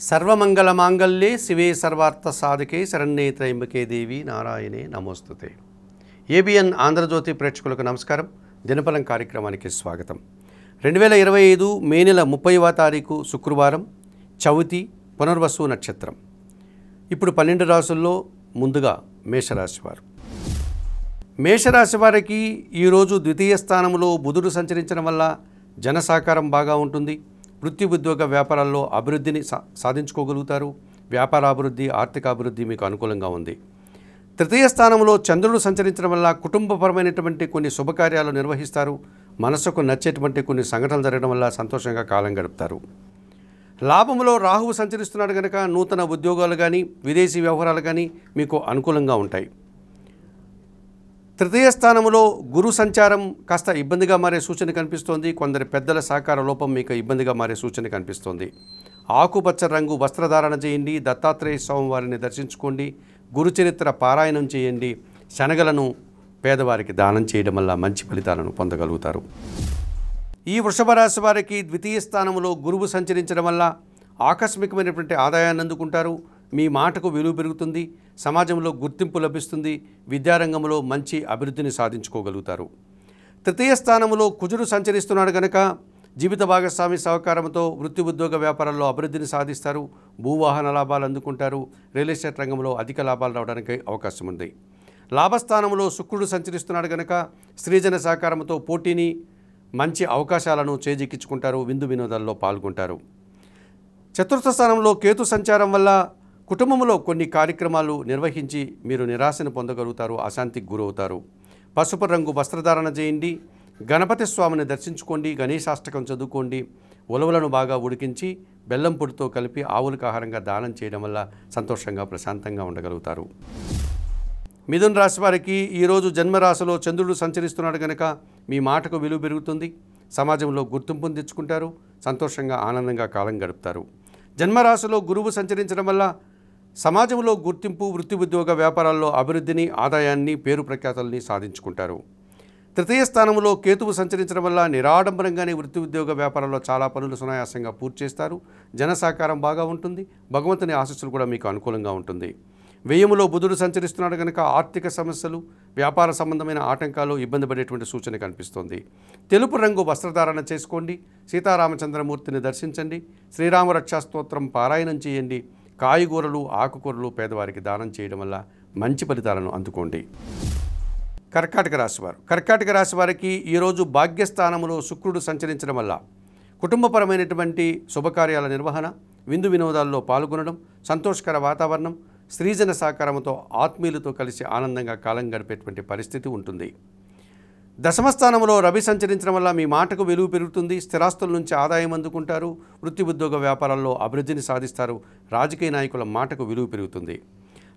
సర్వమంగళమాంగళ్యే శివే సర్వార్థ సాధకే శరణ్యే త్రయంబకే దేవి నారాయణే నమోస్తుతే. ఏబిఎన్ ఆంధ్రజ్యోతి ప్రేక్షకులకు నమస్కారం. దినఫలం కార్యక్రమానికి స్వాగతం. 2025 మే నెల 30వ తారీఖు శుక్రవారం, చవితి, పునర్వసు నక్షత్రం. ఇప్పుడు 12 రాశుల్లో ముందుగా మేషరాశి వారు. మేషరాశి వారికి ఈరోజు ద్వితీయ స్థానంలో బుధుడు సంచరించడం వల్ల జన సహకారం బాగా ఉంటుంది. వృత్తి ఉద్యోగ వ్యాపారాల్లో అభివృద్ధిని సాధించుకోగలుగుతారు. వ్యాపారాభివృద్ధి, ఆర్థికాభివృద్ధి మీకు అనుకూలంగా ఉంది. తృతీయ స్థానంలో చంద్రుడు సంచరించడం వల్ల కుటుంబపరమైనటువంటి కొన్ని శుభకార్యాలు నిర్వహిస్తారు. మనసుకు నచ్చేటువంటి కొన్ని సంఘటనలు జరగడం వల్ల సంతోషంగా కాలం గడుపుతారు. లాభంలో రాహువు సంచరిస్తున్నాడు కనుక నూతన ఉద్యోగాలు కానీ విదేశీ వ్యవహారాలు కానీ మీకు అనుకూలంగా ఉంటాయి. తృతీయ స్థానంలో గురు సంచారం కాస్త ఇబ్బందిగా మారే సూచన కనిపిస్తోంది. కొందరి పెద్దల సహకార లోపం మీకు ఇబ్బందిగా మారే సూచన కనిపిస్తోంది. ఆకుపచ్చ రంగు వస్త్రధారణ చేయండి. దత్తాత్రేయ స్వామి వారిని దర్శించుకోండి. గురుచరిత్ర పారాయణం చేయండి. శనగలను పేదవారికి దానం చేయడం వల్ల మంచి ఫలితాలను పొందగలుగుతారు. ఈ వృషభ రాశి వారికి ద్వితీయ స్థానంలో గురువు సంచరించడం వల్ల ఆకస్మికమైనటువంటి ఆదాయాన్ని అందుకుంటారు. మీ మాటకు విలువ పెరుగుతుంది. సమాజంలో గుర్తింపు లభిస్తుంది. విద్యారంగంలో మంచి అభివృద్ధిని సాధించుకోగలుగుతారు. తృతీయ స్థానంలో కుజుడు సంచరిస్తున్నాడు కనుక జీవిత భాగస్వామి సహకారంతో వృత్తి ఉద్యోగ వ్యాపారాల్లో అభివృద్ధిని సాధిస్తారు. భూవాహన లాభాలు అందుకుంటారు. రియల్ ఎస్టేట్ రంగంలో అధిక లాభాలు రావడానికి అవకాశం ఉంది. లాభస్థానంలో శుక్రుడు సంచరిస్తున్నాడు కనుక స్త్రీజన సహకారంతో పోటీని, మంచి అవకాశాలను చేజిక్కించుకుంటారు. విందు వినోదాల్లో పాల్గొంటారు. చతుర్థ స్థానంలో కేతు సంచారం వల్ల కుటుంబంలో కొన్ని కార్యక్రమాలు నిర్వహించి మీరు నిరాశను పొందగలుగుతారు. అశాంతికి గురవుతారు. పసుపు రంగు వస్త్రధారణ చేయండి. గణపతి స్వామిని దర్శించుకోండి. గణేశాష్టకం చదువుకోండి. ఉలవలను బాగా ఉడికించి బెల్లం పొడితో కలిపి ఆవులకు ఆహారంగా దానం చేయడం వల్ల సంతోషంగా ప్రశాంతంగా ఉండగలుగుతారు. మిథున రాశి వారికి ఈరోజు జన్మరాశిలో చంద్రుడు సంచరిస్తున్నాడు కనుక మీ మాటకు విలువ పెరుగుతుంది. సమాజంలో గుర్తింపును తెచ్చుకుంటారు. సంతోషంగా ఆనందంగా కాలం గడుపుతారు. జన్మరాశిలో గురువు సంచరించడం వల్ల సమాజంలో గుర్తింపు, వృత్తి ఉద్యోగ వ్యాపారాల్లో అభివృద్ధిని, ఆదాయాన్ని, పేరు ప్రఖ్యాతల్ని సాధించుకుంటారు. తృతీయ స్థానంలో కేతువు సంచరించడం వల్ల నిరాడంబరంగానే వృత్తి ఉద్యోగ వ్యాపారాల్లో చాలా పనులు సునాయాసంగా పూర్తి చేస్తారు. జన సహకారం బాగా ఉంటుంది. భగవంతుని ఆశీస్సులు కూడా మీకు అనుకూలంగా ఉంటుంది. వ్యయములో బుధుడు సంచరిస్తున్నాడు కనుక ఆర్థిక సమస్యలు, వ్యాపార సంబంధమైన ఆటంకాలు ఇబ్బంది పడేటువంటి సూచన కనిపిస్తోంది. తెలుపు రంగు వస్త్రధారణ చేసుకోండి. సీతారామచంద్రమూర్తిని దర్శించండి. శ్రీరామ రక్షా స్తోత్రం పారాయణం చేయండి. కాయగూరలు, ఆకుకూరలు పేదవారికి దానం చేయడం వల్ల మంచి ఫలితాలను అందుకోండి. కర్కాటక రాశివారు. కర్కాటక రాశి వారికి ఈరోజు భాగ్యస్థానంలో శుక్రుడు సంచరించడం వల్ల కుటుంబపరమైనటువంటి శుభకార్యాల నిర్వహణ, విందు వినోదాల్లో పాల్గొనడం, సంతోషకర వాతావరణం, స్త్రీజన సహకారంతో ఆత్మీయులతో కలిసి ఆనందంగా కాలం గడిపేటువంటి పరిస్థితి ఉంటుంది. దశమస్థానంలో రవి సంచరించడం వల్ల మీ మాటకు విలువ పెరుగుతుంది. స్థిరాస్తుల నుంచి ఆదాయం అందుకుంటారు. వృత్తి ఉద్యోగ వ్యాపారాల్లో అభివృద్ధిని సాధిస్తారు. రాజకీయ నాయకుల మాటకు విలువ పెరుగుతుంది.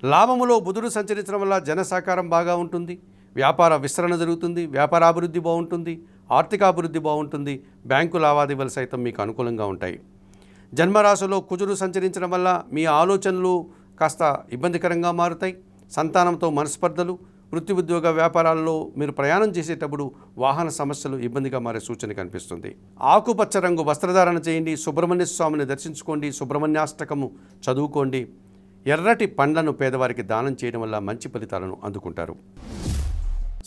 లాభములో బుధుడు సంచరించడం వల్ల జన సహకారం బాగా ఉంటుంది. వ్యాపార విస్తరణ జరుగుతుంది. వ్యాపారాభివృద్ధి బాగుంటుంది. ఆర్థికాభివృద్ధి బాగుంటుంది. బ్యాంకు లావాదేవీలు సైతం మీకు అనుకూలంగా ఉంటాయి. జన్మరాశిలో కుజుడు సంచరించడం వల్ల మీ ఆలోచనలు కాస్త ఇబ్బందికరంగా మారుతాయి. సంతానంతో మనస్పర్ధలు, వృత్తి ఉద్యోగ వ్యాపారాల్లో మీరు ప్రయాణం చేసేటప్పుడు వాహన సమస్యలు ఇబ్బందిగా మారే సూచన కనిపిస్తుంది. ఆకుపచ్చ రంగు వస్త్రధారణ చేయండి. సుబ్రహ్మణ్య స్వామిని దర్శించుకోండి. సుబ్రహ్మణ్యాష్టకము చదువుకోండి. ఎర్రటి పండ్లను పేదవారికి దానం చేయడం వల్ల మంచి ఫలితాలను అందుకుంటారు.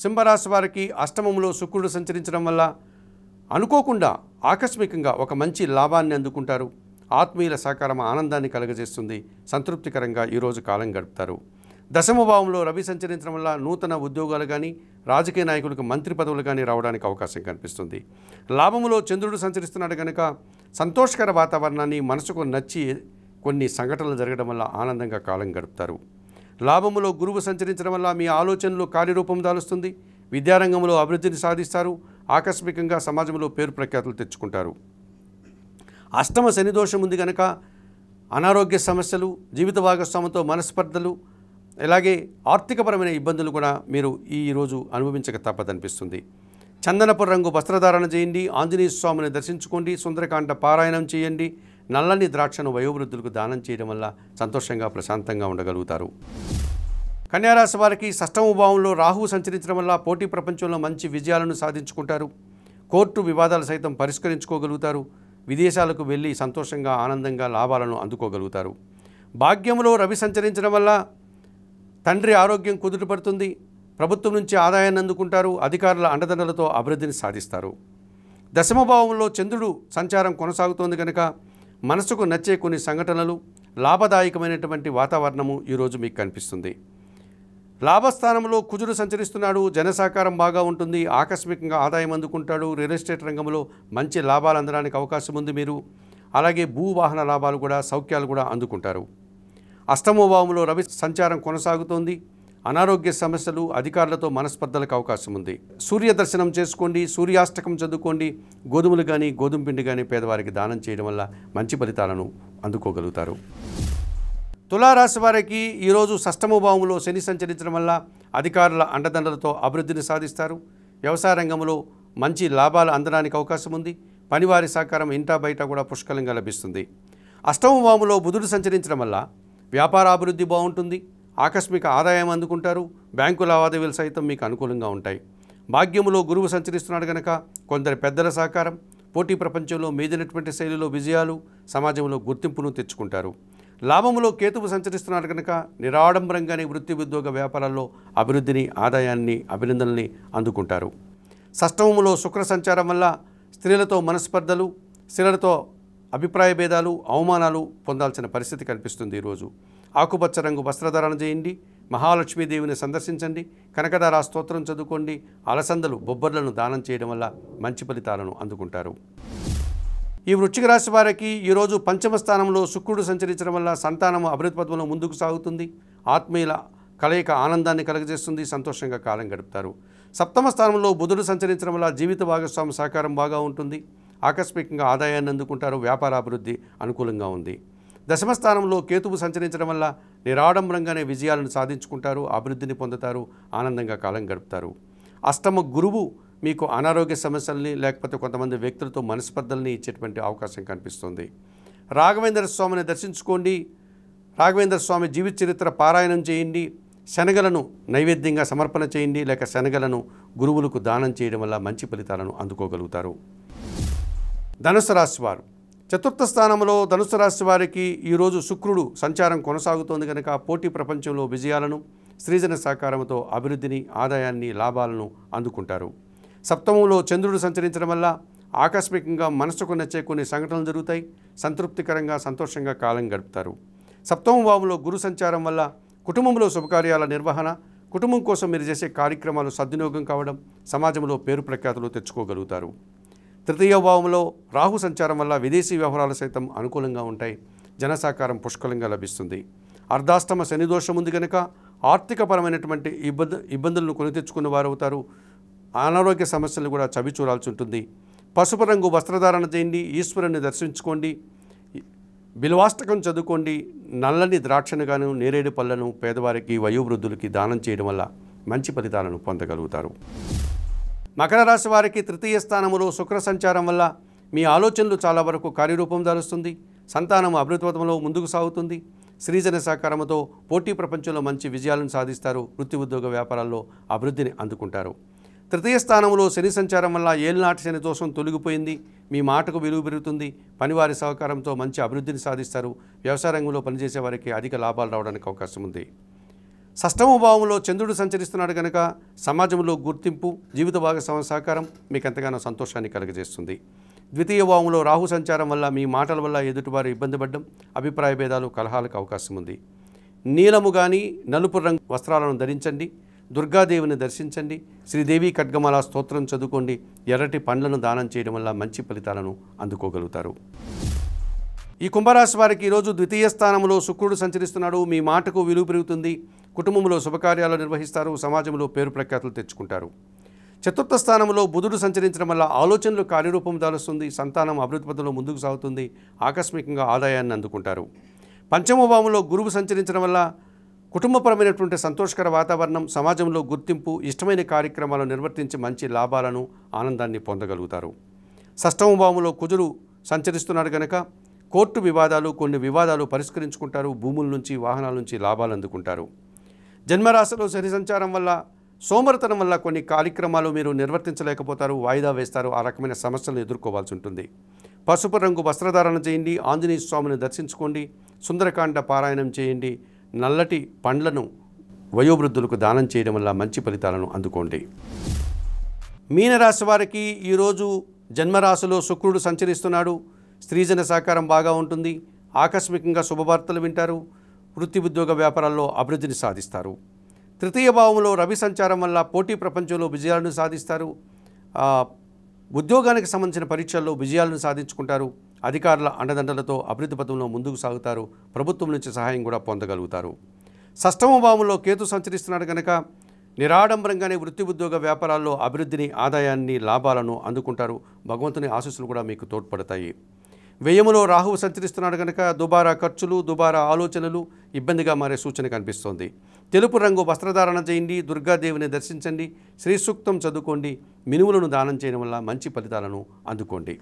సింహరాశి వారికి అష్టమంలో శుక్రుడు సంచరించడం వల్ల అనుకోకుండా ఆకస్మికంగా ఒక మంచి లాభాన్ని అందుకుంటారు. ఆత్మీయుల సహకారం ఆనందాన్ని కలుగజేస్తుంది. సంతృప్తికరంగా ఈరోజు కాలం గడుపుతారు. దశమ భావంలో రవి సంచరించడం వల్ల నూతన ఉద్యోగాలు కానీ, రాజకీయ నాయకులకు మంత్రి పదవులు కానీ రావడానికి అవకాశం కనిపిస్తుంది. లాభములో చంద్రుడు సంచరిస్తున్నాడు కనుక సంతోషకర వాతావరణాన్ని, మనసుకు నచ్చి కొన్ని సంఘటనలు జరగడం వల్ల ఆనందంగా కాలం గడుపుతారు. లాభములో గురువు సంచరించడం వల్ల మీ ఆలోచనలు కార్యరూపం దాలుస్తుంది. విద్యారంగంలో అభివృద్ధిని సాధిస్తారు. ఆకస్మికంగా సమాజంలో పేరు ప్రఖ్యాతులు తెచ్చుకుంటారు. అష్టమ శని దోషం ఉంది కనుక అనారోగ్య సమస్యలు, జీవిత భాగస్వామితో మనస్పర్ధలు, అలాగే ఆర్థికపరమైన ఇబ్బందులు కూడా మీరు ఈరోజు అనుభవించక తప్పదనిపిస్తుంది. చందనపు రంగు వస్త్రధారణ చేయండి. ఆంజనేయ స్వామిని దర్శించుకోండి. సుందరకాండ పారాయణం చేయండి. నల్లని ద్రాక్షను వయోవృద్ధులకు దానం చేయడం వల్ల సంతోషంగా ప్రశాంతంగా ఉండగలుగుతారు. కన్యారాశి వారికి షష్టమ భావంలో రాహువు సంచరించడం వల్ల పోటీ ప్రపంచంలో మంచి విజయాలను సాధించుకుంటారు. కోర్టు వివాదాలు సైతం పరిష్కరించుకోగలుగుతారు. విదేశాలకు వెళ్ళి సంతోషంగా ఆనందంగా లాభాలను అందుకోగలుగుతారు. భాగ్యంలో రవి సంచరించడం వల్ల తండ్రి ఆరోగ్యం కుదుటపడుతుంది. ప్రభుత్వం నుంచి ఆదాయాన్ని అందుకుంటారు. అధికారుల అండదండలతో అభివృద్ధిని సాధిస్తారు. దశమ భావంలో చంద్రుడు సంచారం కొనసాగుతోంది కనుక మనసుకు నచ్చే కొన్ని సంఘటనలు, లాభదాయకమైనటువంటి వాతావరణము ఈరోజు మీకు కనిపిస్తుంది. లాభస్థానంలో కుజుడు సంచరిస్తున్నాడు. జనసహకారం బాగా ఉంటుంది. ఆకస్మికంగా ఆదాయం అందుకుంటాడు. రియల్ ఎస్టేట్ రంగంలో మంచి లాభాలు అందడానికి అవకాశం ఉంది. మీరు అలాగే భూవాహన లాభాలు కూడా, సౌఖ్యాలు కూడా అందుకుంటారు. అష్టమ భావంలో రవి సంచారం కొనసాగుతోంది. అనారోగ్య సమస్యలు, అధికారులతో మనస్పర్ధలకు అవకాశం ఉంది. సూర్య దర్శనం చేసుకోండి, సూర్యాష్టకం చదువుకోండి. గోధుమలు కానీ గోధుమ పిండి కానీ పేదవారికి దానం చేయడం వల్ల మంచి ఫలితాలను అందుకోగలుగుతారు. తులారాశి వారికి ఈరోజు షష్టమ భావంలో శని సంచరించడం వల్ల అధికారుల అండదండలతో అభివృద్ధిని సాధిస్తారు. వ్యవసాయ రంగంలో మంచి లాభాలు అందడానికి అవకాశం ఉంది. పనివారి సహకారం ఇంటా బయట కూడా పుష్కలంగా లభిస్తుంది. అష్టమ భావంలో బుధుడు సంచరించడం వల్ల వ్యాపార అభివృద్ధి బాగుంటుంది. ఆకస్మిక ఆదాయం అందుకుంటారు. బ్యాంకు లావాదేవీలు సైతం మీకు అనుకూలంగా ఉంటాయి. భాగ్యములో గురువు సంచరిస్తున్నాడు కనుక కొందరి పెద్దల సహకారం, పోటీ ప్రపంచంలో మీదైనటువంటి శైలిలో విజయాలు, సమాజంలో గుర్తింపును తెచ్చుకుంటారు. లాభములో కేతువు సంచరిస్తున్నాడు కనుక నిరాడంబరంగానే వృత్తి, ఉద్యోగ, వ్యాపారాల్లో అభివృద్ధిని, ఆదాయాన్ని, అభినందనల్ని అందుకుంటారు. షష్టమములో శుక్ర సంచారం వల్ల స్త్రీలతో మనస్పర్ధలు, స్త్రీలతో అభిప్రాయ భేదాలు, అవమానాలు పొందాల్సిన పరిస్థితి కనిపిస్తుంది. ఈరోజు ఆకుపచ్చ రంగు వస్త్రధారణ చేయండి. మహాలక్ష్మీదేవిని సందర్శించండి. కనకదార స్తోత్రం చదువుకోండి. అలసందలు, బొబ్బర్లను దానం చేయడం వల్ల మంచి ఫలితాలను అందుకుంటారు. ఈ వృశ్చిక రాశి వారికి ఈరోజు పంచమ స్థానంలో శుక్రుడు సంచరించడం వల్ల సంతానము అభివృద్ధి పథంలో ముందుకు సాగుతుంది. ఆత్మీయుల కలయిక ఆనందాన్ని కలుగజేస్తుంది. సంతోషంగా కాలం గడుపుతారు. సప్తమ స్థానంలో బుధుడు సంచరించడం వల్ల జీవిత భాగస్వామి సహకారం బాగా ఉంటుంది. ఆకస్మికంగా ఆదాయాన్ని అందుకుంటారు. వ్యాపార అభివృద్ధి అనుకూలంగా ఉంది. దశమ స్థానంలో కేతువు సంచరించడం వల్ల నిరాడంబరంగానే విజయాలను సాధించుకుంటారు. అభివృద్ధిని పొందుతారు. ఆనందంగా కాలం గడుపుతారు. అష్టమ గురువు మీకు అనారోగ్య సమస్యల్ని, లేకపోతే కొంతమంది వ్యక్తులతో మనస్పర్ధల్ని ఇచ్చేటువంటి అవకాశం కనిపిస్తుంది. రాఘవేంద్ర స్వామిని దర్శించుకోండి. రాఘవేంద్ర స్వామి జీవిత చరిత్ర పారాయణం చేయండి. శనగలను నైవేద్యంగా సమర్పణ చేయండి. లేక శనగలను గురువులకు దానం చేయడం వల్ల మంచి ఫలితాలను అందుకోగలుగుతారు. ధనుసు రాశి వారు చతుర్థ స్థానంలో ధనుసు రాశి వారికి ఈరోజు శుక్రుడు సంచారం కొనసాగుతోంది కనుక పోటీ ప్రపంచంలో విజయాలను, స్త్రీజన సహకారంతో అభివృద్ధిని, ఆదాయాన్ని, లాభాలను అందుకుంటారు. సప్తమంలో చంద్రుడు సంచరించడం వల్ల ఆకస్మికంగా మనసుకు నచ్చే కొన్ని సంఘటనలు జరుగుతాయి. సంతృప్తికరంగా, సంతోషంగా కాలం గడుపుతారు. సప్తమ భావంలో గురు సంచారం వల్ల కుటుంబంలో శుభకార్యాల నిర్వహణ, కుటుంబం కోసం మీరు చేసే కార్యక్రమాలు సద్వినియోగం కావడం, సమాజంలో పేరు ప్రఖ్యాతులు తెచ్చుకోగలుగుతారు. తృతీయ భావంలో రాహు సంచారం వల్ల విదేశీ వ్యవహారాలు సైతం అనుకూలంగా ఉంటాయి. జనసహకారం పుష్కలంగా లభిస్తుంది. అర్ధాష్టమ శని దోషం ఉంది కనుక ఆర్థికపరమైనటువంటి ఇబ్బందులను కొని తెచ్చుకున్న వారు అవుతారు. అనారోగ్య సమస్యలను కూడా చవిచూడాల్సి ఉంటుంది. పసుపు రంగు వస్త్రధారణ చేయండి. ఈశ్వరుని దర్శించుకోండి. బిల్వాష్టకం చదువుకోండి. నల్లని ద్రాక్షను గాను, నేరేడు పళ్ళను పేదవారికి, వయోవృద్ధులకి దానం చేయడం వల్ల మంచి ఫలితాలను పొందగలుగుతారు. మకర రాశి వారికి తృతీయ స్థానంలో శుక్ర సంచారం వల్ల మీ ఆలోచనలు చాలా వరకు కార్యరూపం దాలుస్తుంది. సంతానం అభివృద్ధి పథంలో ముందుకు సాగుతుంది. స్త్రీజన సహకారంతో పోటీ ప్రపంచంలో మంచి విజయాలను సాధిస్తారు. వృత్తి, ఉద్యోగ, వ్యాపారాల్లో అభివృద్ధిని అందుకుంటారు. తృతీయ స్థానంలో శని సంచారం వల్ల ఏళ్ళనాటి శని దోషం తొలగిపోయింది. మీ మాటకు విలువ పెరుగుతుంది. పనివారి సహకారంతో మంచి అభివృద్ధిని సాధిస్తారు. వ్యవసాయ రంగంలో పనిచేసే వారికి అధిక లాభాలు రావడానికి అవకాశం ఉంది. షష్టమ భావంలో చంద్రుడు సంచరిస్తున్నాడు కనుక సమాజంలో గుర్తింపు, జీవిత భాగస్వామి సహకారం మీకు ఎంతగానో సంతోషాన్ని కలుగజేస్తుంది. ద్వితీయ భావంలో రాహు సంచారం వల్ల మీ మాటల వల్ల ఎదుటివారు ఇబ్బంది పడడం, అభిప్రాయ భేదాలు, కలహాలకు అవకాశం ఉంది. నీలము కానీ నలుపు రంగు వస్త్రాలను ధరించండి. దుర్గాదేవిని దర్శించండి. శ్రీదేవి ఖడ్గమాల స్తోత్రం చదువుకోండి. ఎర్రటి పండ్లను దానం చేయడం వల్ల మంచి ఫలితాలను అందుకోగలుగుతారు. ఈ కుంభరాశి వారికి ఈరోజు ద్వితీయ స్థానంలో శుక్రుడు సంచరిస్తున్నాడు. మీ మాటకు విలువ పెరుగుతుంది. కుటుంబంలో శుభకార్యాలు నిర్వహిస్తారు. సమాజంలో పేరు ప్రఖ్యాతులు తెచ్చుకుంటారు. చతుర్థ స్థానంలో బుధుడు సంచరించడం వల్ల ఆలోచనలు కార్యరూపం దాలుస్తుంది. సంతానం అభివృద్ధి పథంలో ముందుకు సాగుతుంది. ఆకస్మికంగా ఆదాయాన్ని అందుకుంటారు. పంచమ భావంలో గురువు సంచరించడం వల్ల కుటుంబపరమైనటువంటి సంతోషకర వాతావరణం, సమాజంలో గుర్తింపు, ఇష్టమైన కార్యక్రమాలు నిర్వర్తించి మంచి లాభాలను, ఆనందాన్ని పొందగలుగుతారు. షష్టమ భావంలో కుజుడు సంచరిస్తున్నాడు కనుక కోర్టు వివాదాలు, కొన్ని వివాదాలు పరిష్కరించుకుంటారు. భూముల నుంచి, వాహనాల నుంచి లాభాలు అందుకుంటారు. జన్మరాశిలో శని సంచారం వల్ల, సోమరితనం వల్ల కొన్ని కార్యక్రమాలు మీరు నిర్వర్తించలేకపోతారు, వాయిదా వేస్తారు. ఆ రకమైన సమస్యలను ఎదుర్కోవాల్సి ఉంటుంది. పసుపు రంగు వస్త్రధారణ చేయండి. ఆంజనేయ స్వామిని దర్శించుకోండి. సుందరకాండ పారాయణం చేయండి. నల్లటి పండ్లను వయోవృద్ధులకు దానం చేయడం వల్ల మంచి ఫలితాలను అందుకోండి. మీనరాశి వారికి ఈరోజు జన్మరాశిలో శుక్రుడు సంచరిస్తున్నాడు. స్త్రీజన సహకారం బాగా ఉంటుంది. ఆకస్మికంగా శుభవార్తలు వింటారు. వృత్తి ఉద్యోగ వ్యాపారాల్లో అభివృద్ధిని సాధిస్తారు. తృతీయ భావంలో రవి సంచారం వల్ల పోటీ ప్రపంచంలో విజయాలను సాధిస్తారు. ఉద్యోగానికి సంబంధించిన పరీక్షల్లో విజయాలను సాధించుకుంటారు. అధికారుల అండదండలతో అభివృద్ధి పథంలో ముందుకు సాగుతారు. ప్రభుత్వం నుంచి సహాయం కూడా పొందగలుగుతారు. షష్టమ భావంలో కేతు సంచరిస్తున్నాడు కనుక నిరాడంబరంగానే వృత్తి ఉద్యోగ వ్యాపారాల్లో అభివృద్ధిని, ఆదాయాన్ని, లాభాలను అందుకుంటారు. భగవంతుని ఆశీస్సులు కూడా మీకు తోడ్పడతాయి. వ్యయములో రాహువు సంచరిస్తున్నాడు కనుక దుబారా ఖర్చులు, దుబారా ఆలోచనలు ఇబ్బందిగా మారే సూచన కనిపిస్తోంది. తెలుపు రంగు వస్త్రధారణ చేయండి. దుర్గాదేవిని దర్శించండి. శ్రీ సూక్తం చదువుకోండి. మినుములను దానం చేయడం వల్ల మంచి ఫలితాలను అందుకోండి.